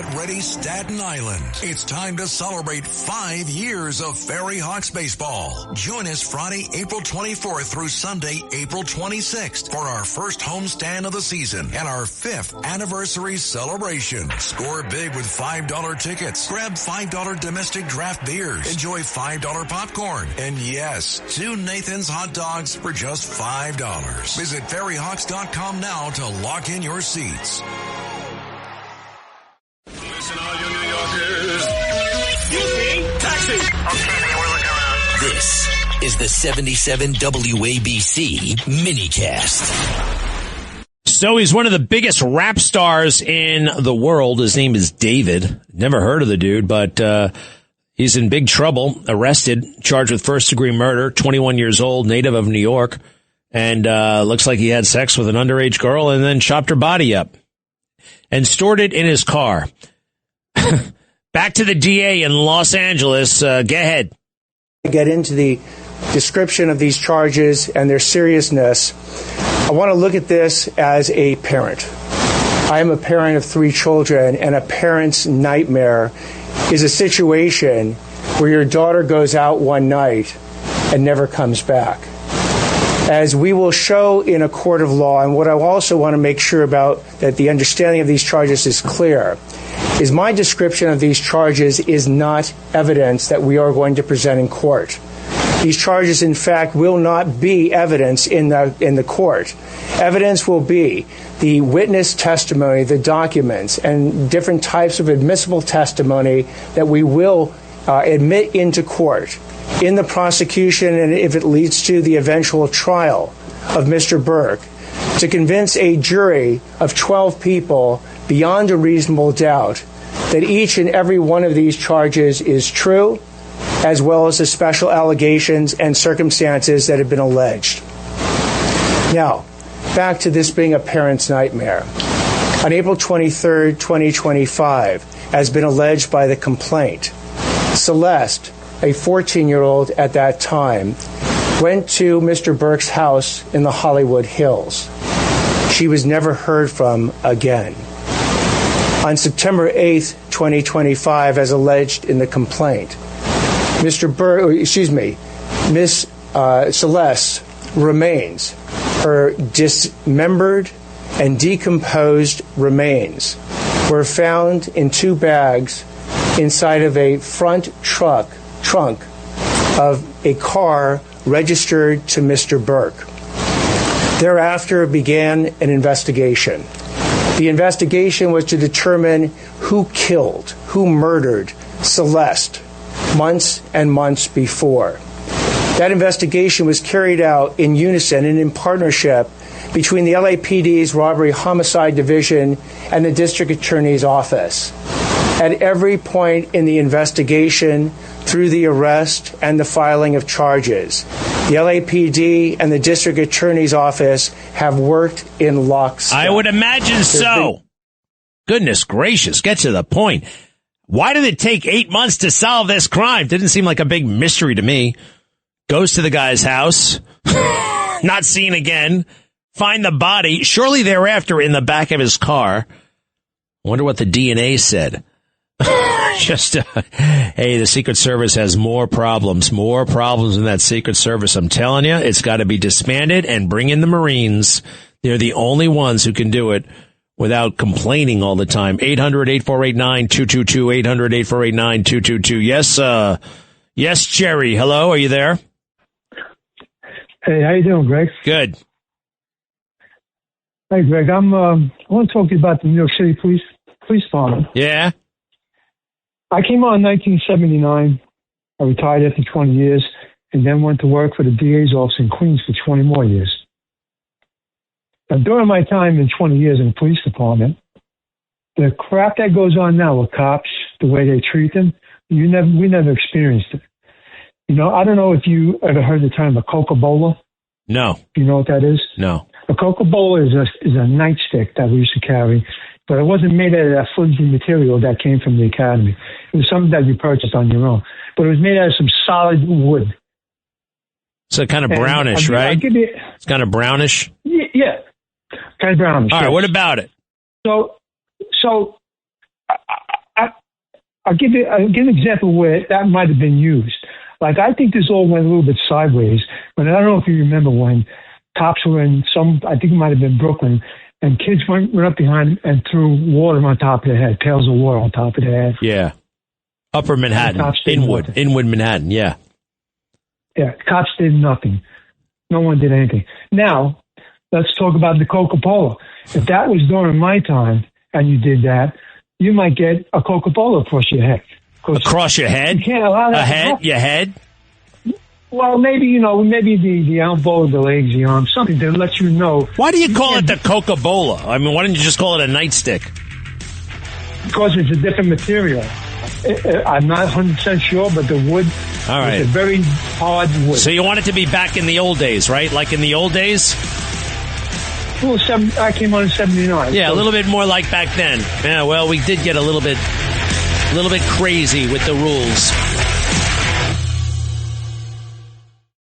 Get ready, Staten Island. It's time to celebrate 5 years of Ferry Hawks baseball. Join us Friday, April 24th through Sunday, April 26th for our first homestand of the season and our 5th anniversary celebration. Score big with $5 tickets. Grab $5 domestic draft beers. Enjoy $5 popcorn. And yes, 2 Nathan's hot dogs for just $5. Visit ferryhawks.com now to lock in your seats. Listen, all you New Yorkers. Excuse me, taxi. Okay, we're looking around. This is the 77 WABC minicast. So he's one of the biggest rap stars in the world. His name is David. Never heard of the dude, but he's in big trouble. Arrested, charged with first-degree murder, 21 years old, native of New York. And looks like he had sex with an underage girl and then chopped her body up and stored it in his car. Back to the DA in Los Angeles. Go ahead. Get into the description of these charges and their seriousness. I want to look at this as a parent. I am a parent of 3 children, and a parent's nightmare is a situation where your daughter goes out one night and never comes back. As we will show in a court of law, and what I also want to make sure about that the understanding of these charges is clear, is my description of these charges is not evidence that we are going to present in court. These charges, in fact, will not be evidence in the court. Evidence will be the witness testimony, the documents, and different types of admissible testimony that we will admit into court in the prosecution, and if it leads to the eventual trial of Mr. Burke, to convince a jury of 12 people beyond a reasonable doubt that each and every one of these charges is true, as well as the special allegations and circumstances that have been alleged. Now, back to this being a parent's nightmare. On April 23rd, 2025, as been alleged by the complaint, Celeste, a 14-year-old at that time, went to Mr. Burke's house in the Hollywood Hills. She was never heard from again. On September 8th, 2025, as alleged in the complaint, Miss Celeste's remains, her dismembered and decomposed remains, were found in 2 bags inside of a front trunk of a car registered to Mr. Burke. Thereafter began an investigation. The investigation was to determine who killed, who murdered Celeste months and months before. That investigation was carried out in unison and in partnership between the LAPD's Robbery Homicide Division and the District Attorney's Office. At every point in the investigation, through the arrest and the filing of charges, the LAPD and the District Attorney's Office have worked in lockstep. I would imagine so. Goodness gracious, get to the point. Why did it take 8 months to solve this crime? Didn't seem like a big mystery to me. Goes to the guy's house, not seen again, find the body, shortly thereafter in the back of his car. Wonder what the DNA said. Hey, the Secret Service has more problems in that Secret Service. I'm telling you, it's got to be disbanded and bring in the Marines. They're the only ones who can do it without complaining all the time. 800-8489-222, 800-8489-222. Yes, Jerry. Hello, are you there? Hey, how you doing, Greg? Good. Hey, Greg, I want to talk to you about the New York City Police Department. Yeah? I came on in 1979. I retired after 20 years and then went to work for the DA's office in Queens for 20 more years. Now, during my time in 20 years in the police department, the crap that goes on now with cops, the way they treat them, we never experienced it. You know, I don't know if you ever heard the term a Coca-Cola. No. Do you know what that is? No. A Coca-Cola is a nightstick that we used to carry, but it wasn't made out of that flimsy material that came from the academy. It was something that you purchased on your own, but it was made out of some solid wood. So kind of brownish, right? It's kind of brownish? Yeah, kind of brownish. All right, what about it? So I'll give an example where that might have been used. Like, I think this all went a little bit sideways. But I don't know if you remember when cops were in I think it might have been Brooklyn, and kids went up behind and threw water on top of their head, pails of water on top of their head. Yeah. Upper Manhattan, Inwood Manhattan, yeah. Yeah, cops did nothing. No one did anything. Now, let's talk about the Coca-Cola. If that was during my time and you did that, you might get a Coca-Cola across your head. Across your head? You can't allow that. Your head? Well, maybe the elbow, the legs, the arms, something to let you know. Why do you call it the Coca-Cola? I mean, why didn't you just call it a nightstick? Because it's a different material. I'm not 100% sure, but the wood is a very hard wood. So you want it to be back in the old days, right? Like in the old days? Well, I came on in 79. Yeah, so. A little bit more like back then. Yeah, well, we did get a little bit crazy with the rules.